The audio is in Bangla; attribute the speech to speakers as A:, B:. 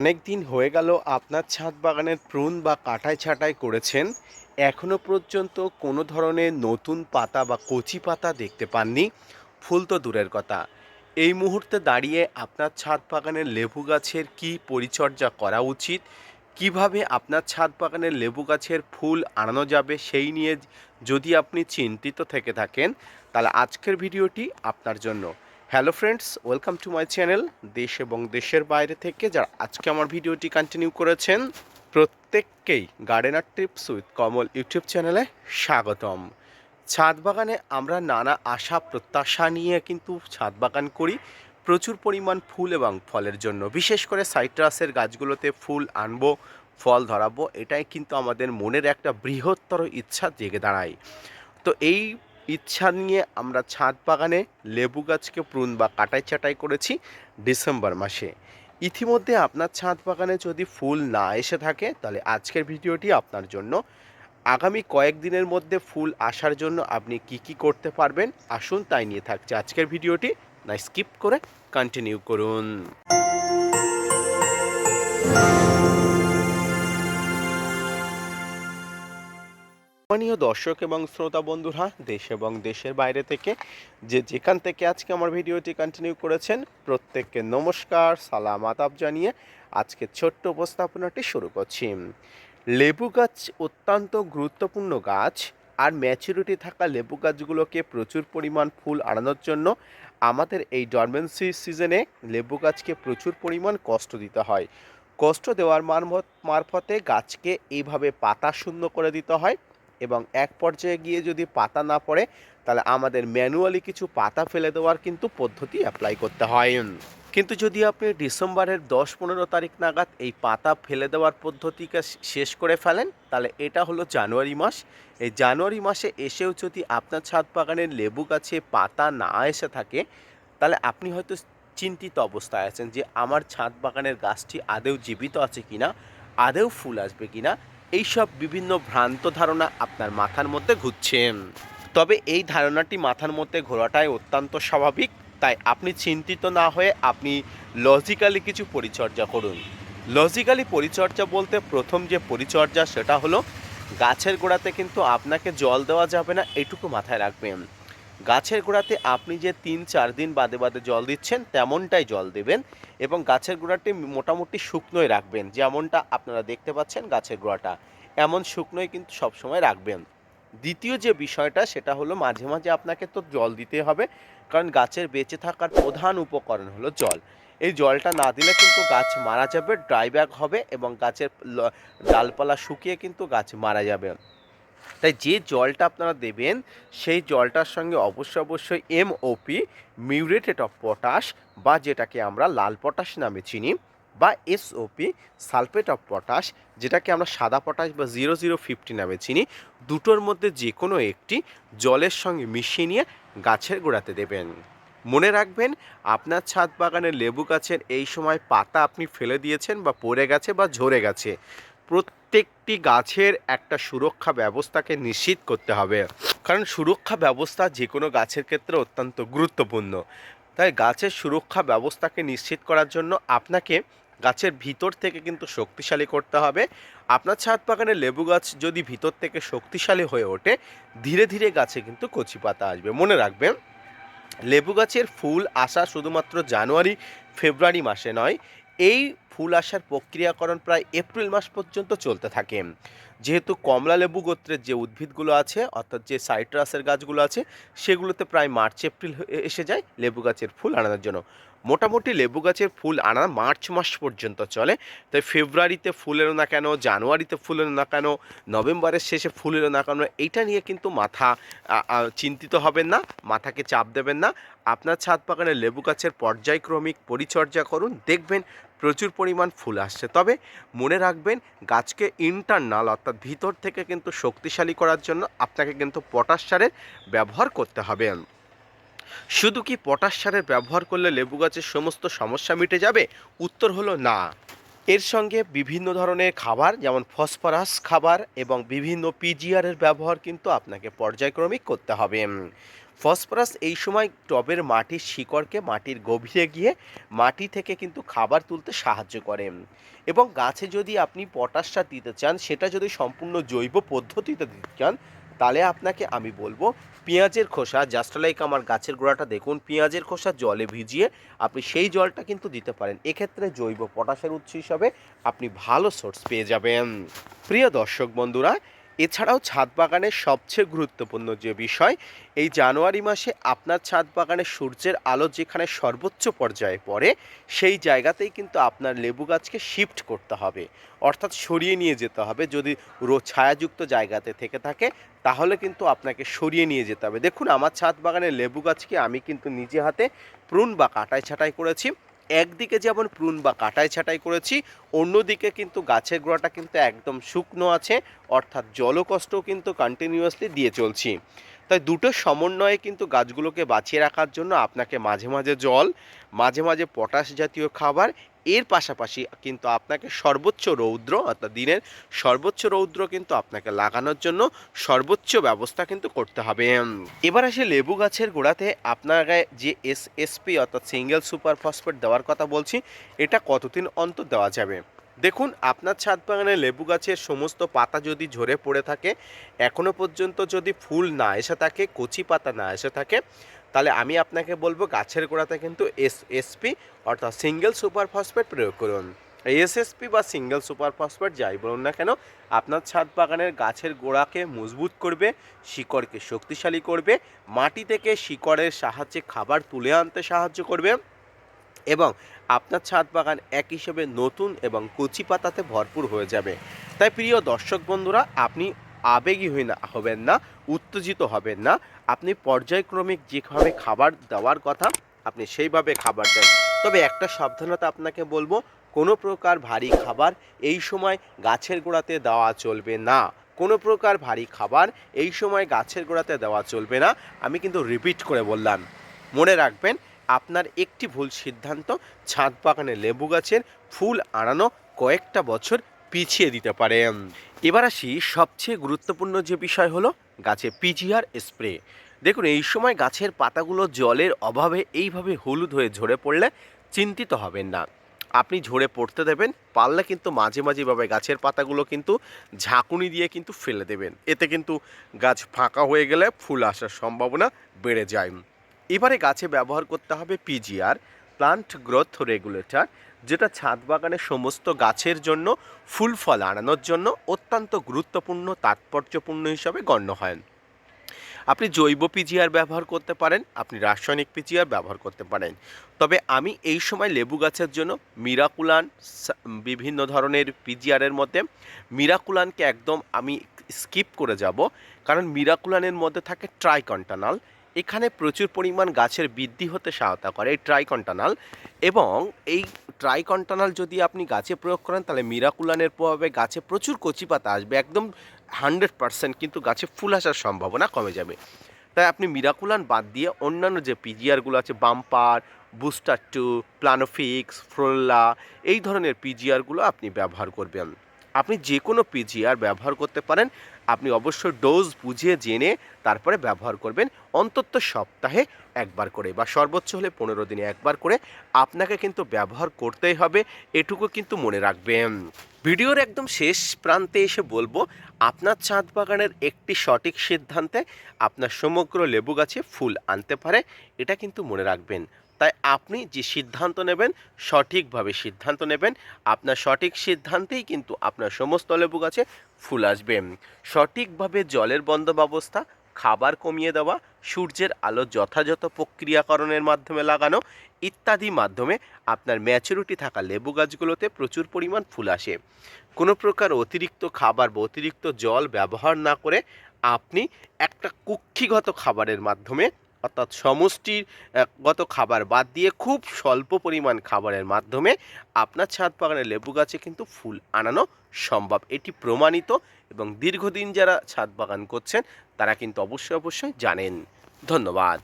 A: অনেক দিন হয়ে গেল আপনার ছাদ বাগানের প্রুন বা কাটাই ছাঁটাই করেছেন, এখনো পর্যন্ত কোনো ধরনের নতুন পাতা বা কচি পাতা দেখতে পাননি। ফুল তো দূরের কথা, এই মুহূর্তে দাঁড়িয়ে আপনার ছাদ বাগানের লেবু গাছের কি পরিচর্যা করা উচিত, কিভাবে আপনার ছাদ বাগানের লেবু গাছের ফুল আনানো যাবে সেই নিয়ে যদি আপনি চিন্তিত থেকে থাকেন, তাহলে আজকের ভিডিওটি আপনার জন্য। Hello friends, welcome to my channel. দেশ এবং দেশের বাইরে থেকে যারা আজকে আমার ভিডিওটি কন্টিনিউ করেছেন, প্রত্যেককেই gardener tips with Kamal YouTube চ্যানেলে স্বাগতম। ছাদ বাগানে আমরা নানা আশা প্রত্যাশা নিয়ে কিন্তু ছাদ বাগান করি, প্রচুর পরিমাণ ফুল এবং ফলের জন্য। বিশেষ করে সাইট্রাসের গাছগুলোতে ফুল আনবো, ফল ধরাবো, এটাই কিন্তু আমাদের মনের একটা বৃহত্তর ইচ্ছা জেগে দাঁড়ায়। তো এই ইচ্ছা নিয়ে আমরা ছাদ বাগানে লেবু গাছকে প্রুন বা কাটাই ছাঁটাই করেছি ডিসেম্বর মাসে। ইতিমধ্যে আপনার ছাদ বাগানে যদি ফুল না এসে থাকে, তাহলে আজকের ভিডিওটি আপনার জন্য। আগামী কয়েকদিনের মধ্যে ফুল আসার জন্য আপনি কি কি করতে পারবেন, আসুন তাই নিয়ে থাকছে আজকের ভিডিওটি। না স্কিপ করে কন্টিনিউ করুন। সম্মানীয় দর্শক এবং শ্রোতা বন্ধুরা, দেশ এবং দেশের বাইরে থেকে যেখান থেকে আজকে আমার ভিডিওটি কন্টিনিউ করেছেন, প্রত্যেককে নমস্কার, সালাম আদাব জানিয়ে আজকে ছোট্ট উপস্থাপনাটি শুরু করছি। লেবু গাছ অত্যন্ত গুরুত্বপূর্ণ গাছ, আর ম্যাচুরিটি থাকা লেবু গাছগুলোকে প্রচুর পরিমাণ ফুল আনানোর জন্য আমাদের এই ডরমেন্সি সিজনে লেবু গাছকে প্রচুর পরিমাণ কষ্ট দিতে হয়। কষ্ট দেওয়ার মারফতে গাছকে এইভাবে পাতা শূন্য করে দিতে হয়, এবং এক পর্যায়ে গিয়ে যদি পাতা না পড়ে, তাহলে আমাদের ম্যানুয়ালি কিছু পাতা ফেলে দেওয়ার কিন্তু পদ্ধতি অ্যাপ্লাই করতে হয়। কিন্তু যদি আপনি ডিসেম্বরের 10-15 তারিখ নাগাদ এই পাতা ফেলে দেওয়ার পদ্ধতিকে শেষ করে ফেলেন, তাহলে এটা হলো জানুয়ারি মাস। এই জানুয়ারি মাসে এসেও যদি আপনার ছাদ বাগানের লেবু গাছে পাতা না এসে থাকে, তাহলে আপনি হয়তো চিন্তিত অবস্থায় আছেন যে আমার ছাদ বাগানের গাছটি আদৌ জীবিত আছে কিনা, আদৌ ফুল আসবে কিনা। এইসব বিভিন্ন ভ্রান্ত ধারণা আপনার মাথার মধ্যে ঘুরছে। তবে এই ধারণাটি মাথার মধ্যে ঘোরাটাই অত্যন্ত স্বাভাবিক। তাই আপনি চিন্তিত না হয়ে আপনি লজিক্যালি কিছু পরিচর্যা করুন। লজিক্যালি পরিচর্যা বলতে প্রথম যে পরিচর্যা সেটা হলো, গাছের গোড়াতে কিন্তু আপনাকে জল দেওয়া যাবে না, এটুকু মাথায় রাখবেন। গাছের গোড়াতে আপনি যে 3-4 দিন বাদে বাদে জল দিচ্ছেন তেমনটাই জল দেবেন, এবং গাছের গোড়াটি মোটামুটি শুকনোই রাখবেন। যেমনটা আপনারা দেখতে পাচ্ছেন গাছের গোড়াটা এমন শুকনোই কিন্তু সবসময় রাখবেন। দ্বিতীয় যে বিষয়টা সেটা হলো, মাঝে মাঝে আপনাকে তো জল দিতে হবে, কারণ গাছের বেঁচে থাকার প্রধান উপকরণ হলো জল। এই জলটা না দিলে কিন্তু গাছ মারা যাবে, ড্রাই ব্যাক হবে, এবং গাছের ডালপালা শুকিয়ে কিন্তু গাছ মারা যাবে। তাই যে জলটা আপনারা দেবেন, সেই জলটার সঙ্গে অবশ্যই MOP, মিউরেটেড অফ পটাশ, বা যেটাকে আমরা লাল পটাশ নামে চিনি, বা SOP, সালফেট অফ পটাশ, যেটাকে আমরা সাদা পটাশ বা 0050 নামে চিনি, দুটোর মধ্যে যে কোনো একটি জলের সঙ্গে মিশিয়ে নিয়ে গাছের গোড়াতে দেবেন। মনে রাখবেন, আপনার ছাদ বাগানের লেবু গাছের এই সময় পাতা আপনি ফেলে দিয়েছেন বা পড়ে গেছে বা ঝরে গেছে, প্রত্যেকটি গাছের একটা সুরক্ষা ব্যবস্থাকে নিশ্চিত করতে হবে, কারণ সুরক্ষা ব্যবস্থা যে কোনো গাছের ক্ষেত্রে অত্যন্ত গুরুত্বপূর্ণ। তাই গাছের সুরক্ষা ব্যবস্থাকে নিশ্চিত করার জন্য আপনাকে গাছের ভিতর থেকে কিন্তু শক্তিশালী করতে হবে। আপনার ছাদ বাগানে লেবু গাছ যদি ভিতর থেকে শক্তিশালী হয়ে ওঠে, ধীরে ধীরে গাছে কিন্তু কচি পাতা আসবে। মনে রাখবেন, লেবু গাছের ফুল আসা শুধুমাত্র জানুয়ারি ফেব্রুয়ারি মাসে নয়, এই ফুল আসার প্রক্রিয়াকরণ প্রায় এপ্রিল মাস পর্যন্ত চলতে থাকে। যেহেতু কমলা লেবু গোত্রের যে উদ্ভিদগুলো আছে, অর্থাৎ যে সাইট্রাসের গাছগুলো আছে, সেগুলোতে প্রায় মার্চ এপ্রিল এসে যায় লেবু গাছের ফুল আনানোর জন্য। মোটামুটি লেবু গাছের ফুল আনা মার্চ মাস পর্যন্ত চলে। তাই ফেব্রুয়ারিতে ফুল এলো না কেন, জানুয়ারিতে ফুল এলো না কেন, নভেম্বরের শেষে ফুল এলো না কেন, এইটা নিয়ে কিন্তু চিন্তিত হবেন না, মাথাকে চাপ দেবেন না। আপনার ছাদ বাগানে লেবু গাছের পর্যায়ক্রমিক পরিচর্যা করুন, দেখবেন প্রচুর পরিমাণ ফুল আসছে। তবে মনে রাখবেন, গাছকে ইন্টারনাল অর্থাৎ ভিতর থেকে কিন্তু শক্তিশালী করার জন্য আপনাকে কিন্তু পটাশ সারের ব্যবহার করতে হবে। শুধু কি পটাশ সারের ব্যবহার করলে লেবু গাছের সমস্ত সমস্যা মিটে যাবে? উত্তর হলো না। এর সঙ্গে বিভিন্ন ধরনের খাবার, যেমন ফসফরাস খাবার এবং বিভিন্ন পিজিআরের ব্যবহার কিন্তু আপনাকে পর্যায়ক্রমিক করতে হবে। ফসফরাস এই সময় টবের মাটির শিকড়কে মাটির গভীরে গিয়ে মাটি থেকে কিন্তু খাবার তুলতে সাহায্য করে। এবং গাছে যদি আপনি পটাশটা দিতে চান, সেটা যদি সম্পূর্ণ জৈব পদ্ধতিতে দিতে চান, তাহলে আপনাকে আমি বলবো পেঁয়াজের খোসা, জাস্ট লাইক আমার গাছের গোড়াটা দেখুন, পেঁয়াজের খোসা জলে ভিজিয়ে আপনি সেই জলটা কিন্তু দিতে পারেন। এক্ষেত্রে জৈব পটাশের উৎস হিসাবে আপনি ভালো সোর্স পেয়ে যাবেন। প্রিয় দর্শক বন্ধুরা, এছাড়াও ছাদ বাগানের সবচেয়ে গুরুত্বপূর্ণ যে বিষয়, এই জানুয়ারি মাসে আপনার ছাদ বাগানে সূর্যের আলো যেখানে সর্বোচ্চ পর্যায়ে পড়ে, সেই জায়গাতেই কিন্তু আপনার লেবু গাছকে শিফট করতে হবে, অর্থাৎ সরিয়ে নিয়ে যেতে হবে। যদি ছায়াযুক্ত জায়গাতে থেকে থাকে তাহলে কিন্তু আপনাকে সরিয়ে নিয়ে যেতে হবে। দেখুন, আমার ছাদ বাগানের লেবু গাছকে আমি কিন্তু নিজে হাতে প্রুন বা কাটাই ছাঁটাই করেছি। একদিকে যেমন প্রুন বা কাটাই ছাঁটাই করেছি, অন্যদিকে কিন্তু গাছের গোড়াটা কিন্তু একদম শুকনো আছে, অর্থাৎ জলকষ্টও কিন্তু কন্টিনিউয়াসলি দিয়ে চলছি। তাই দুটো সমন্বয়ে কিন্তু গাছগুলোকে বাঁচিয়ে রাখার জন্য আপনাকে মাঝে মাঝে জল, মাঝে মাঝে পটাশ জাতীয় খাবার, এর পাশাপাশি কিন্তু আপনাকে সর্বোচ্চ রৌদ্র, অর্থাৎ দিনের সর্বোচ্চ রৌদ্র কিন্তু আপনাকে লাগানোর জন্য সর্বোচ্চ ব্যবস্থা কিন্তু করতে হবে। এবার আসে লেবু গাছের গোড়াতে আপনাকে যে এসএসপি অর্থাৎ সিঙ্গেল সুপার ফসফেট দেওয়ার কথা বলছি, এটা কতদিন অন্তর দেওয়া যাবে। দেখুন, আপনার ছাদ বাগানে লেবু গাছের সমস্ত পাতা যদি ঝরে পড়ে থাকে, এখনও পর্যন্ত যদি ফুল না এসে থাকে, কচি পাতা না এসে থাকে, তাহলে আমি আপনাকে বলবো গাছের গোড়াতে কিন্তু এসএসপি অর্থাৎ সিঙ্গেল সুপার ফসফেট প্রয়োগ করুন। এসএসপি বা সিঙ্গেল সুপার ফসফেট যাই বলুন না কেন, আপনার ছাদ বাগানের গাছের গোড়াকে মজবুত করবে, শিকড়কে শক্তিশালী করবে, মাটি থেকে শিকড়ের সাহায্যে খাবার তুলে আনতে সাহায্য করবে এবং আপনার ছাদ বাগান এক হিসেবে নতুন এবং কচি পাতাতে ভরপুর হয়ে যাবে। তাই প্রিয় দর্শক বন্ধুরা, আপনি আবেগী হবেন না, উত্তেজিত হবেন না। আপনি পর্যায়ক্রমিক যেভাবে খাবার দেওয়ার কথা আপনি সেইভাবে খাবার দেন। তবে একটা সাবধানতা আপনাকে বলবো, কোনো প্রকার ভারী খাবার এই সময় গাছের গোড়াতে দেওয়া চলবে না। কোনো প্রকার ভারী খাবার এই সময় গাছের গোড়াতে দেওয়া চলবে না। আমি কিন্তু রিপিট করে বললাম, মনে রাখবেন, আপনার একটি ভুল সিদ্ধান্ত ছাদ বাগানে লেবু গাছের ফুল আনানো কয়েকটা বছর পিছিয়ে দিতে পারে। এবার আসি সবচেয়ে গুরুত্বপূর্ণ যে বিষয় হলো গাছে পিজিআর স্প্রে। দেখুন, এই সময় গাছের পাতাগুলো জলের অভাবে এইভাবে হলুদ হয়ে ঝরে পড়লে চিন্তিত হবেন না। আপনি ঝরে পড়তে দেবেন, পারলে কিন্তু মাঝে মাঝেভাবে গাছের পাতাগুলো কিন্তু ঝাঁকুনি দিয়ে কিন্তু ফেলে দেবেন। এতে কিন্তু গাছ ফাঁকা হয়ে গেলে ফুল আসার সম্ভাবনা বেড়ে যায়। এবারে গাছে ব্যবহার করতে হবে পিজিআর, প্লান্ট গ্রোথ রেগুলেটর, যেটা ছাদ বাগানের সমস্ত গাছের জন্য ফুল ফল আনানোর জন্য অত্যন্ত গুরুত্বপূর্ণ, তাৎপর্যপূর্ণ হিসাবে গণ্য হয়। আপনি জৈব পিজিআর ব্যবহার করতে পারেন, আপনি রাসায়নিক পিজিআর ব্যবহার করতে পারেন। তবে আমি এই সময় লেবু গাছের জন্য মিরাকুলান, বিভিন্ন ধরনের পিজিআরের মধ্যে মিরাকুলানকে একদম আমি স্কিপ করে যাব, কারণ মিরাকুলানের মধ্যে থাকে ট্রাইকন্টানাল। এখানে প্রচুর পরিমাণ গাছের বৃদ্ধি হতে সহায়তা করে এই ট্রাইকন্টানাল, এবং এই ট্রাইকন্টানাল যদি আপনি গাছে প্রয়োগ করেন তাহলে মিরাকুলানের প্রভাবে গাছে প্রচুর কচি পাতা আসবে, একদম 100% কিন্তু গাছে ফুল আসার সম্ভাবনা কমে যাবে। তাই আপনি মিরাকুলান বাদ দিয়ে অন্যান্য যে পিজিআরগুলো আছে, বাম্পার, বুস্টার 2, প্লানোফিক্স, ফ্লোরলা, এই ধরনের পিজিআরগুলো আপনি ব্যবহার করবেন। আপনি যে কোনো পিজিআর ব্যবহার করতে পারেন, আপনি অবশ্যই ডোজ বুঝিয়ে জেনে তারপরে ব্যবহার করবেন। অন্তত সপ্তাহে একবার করে বা সর্বোচ্চ হলে 15 দিনে একবার করে আপনাকে কিন্তু ব্যবহার করতেই হবে, এটুকু কিন্তু মনে রাখবেন। ভিডিওর একদম শেষ প্রান্তে এসে বলবো, আপনার ছাদ বাগানের একটি সঠিক সিদ্ধান্তে আপনার সমগ্র লেবু গাছে ফুল আনতে পারে, এটা কিন্তু মনে রাখবেন। তাই আপনি যে সিদ্ধান্ত নেবেন, সঠিকভাবে সিদ্ধান্ত নেবেন। আপনার সঠিক সিদ্ধান্তেই কিন্তু আপনার সমস্ত লেবু গাছে ফুল আসবে। সঠিকভাবে জলের বন্দোবস্ত, খাবার কমিয়ে দেওয়া, সূর্যের আলো যথাযথ প্রক্রিয়াকরণের মাধ্যমে লাগানো ইত্যাদি মাধ্যমে আপনার ম্যাচুরিটি থাকা লেবু গাছগুলোতে প্রচুর পরিমাণ ফুল আসে। কোনো প্রকার অতিরিক্ত খাবার বা অতিরিক্ত জল ব্যবহার না করে আপনি একটা কুক্ষিগত খাবারের মাধ্যমে, অর্থাৎ সমষ্টিগত খাবার বাদ দিয়ে খুব স্বল্প পরিমাণ খাবারের মাধ্যমে আপনার ছাদ বাগানে লেবু গাছে কিন্তু ফুল আনানো সম্ভব। এটি প্রমাণিত, এবং দীর্ঘদিন যারা ছাদ বাগান করছেন তারা কিন্তু অবশ্যই জানেন। ধন্যবাদ।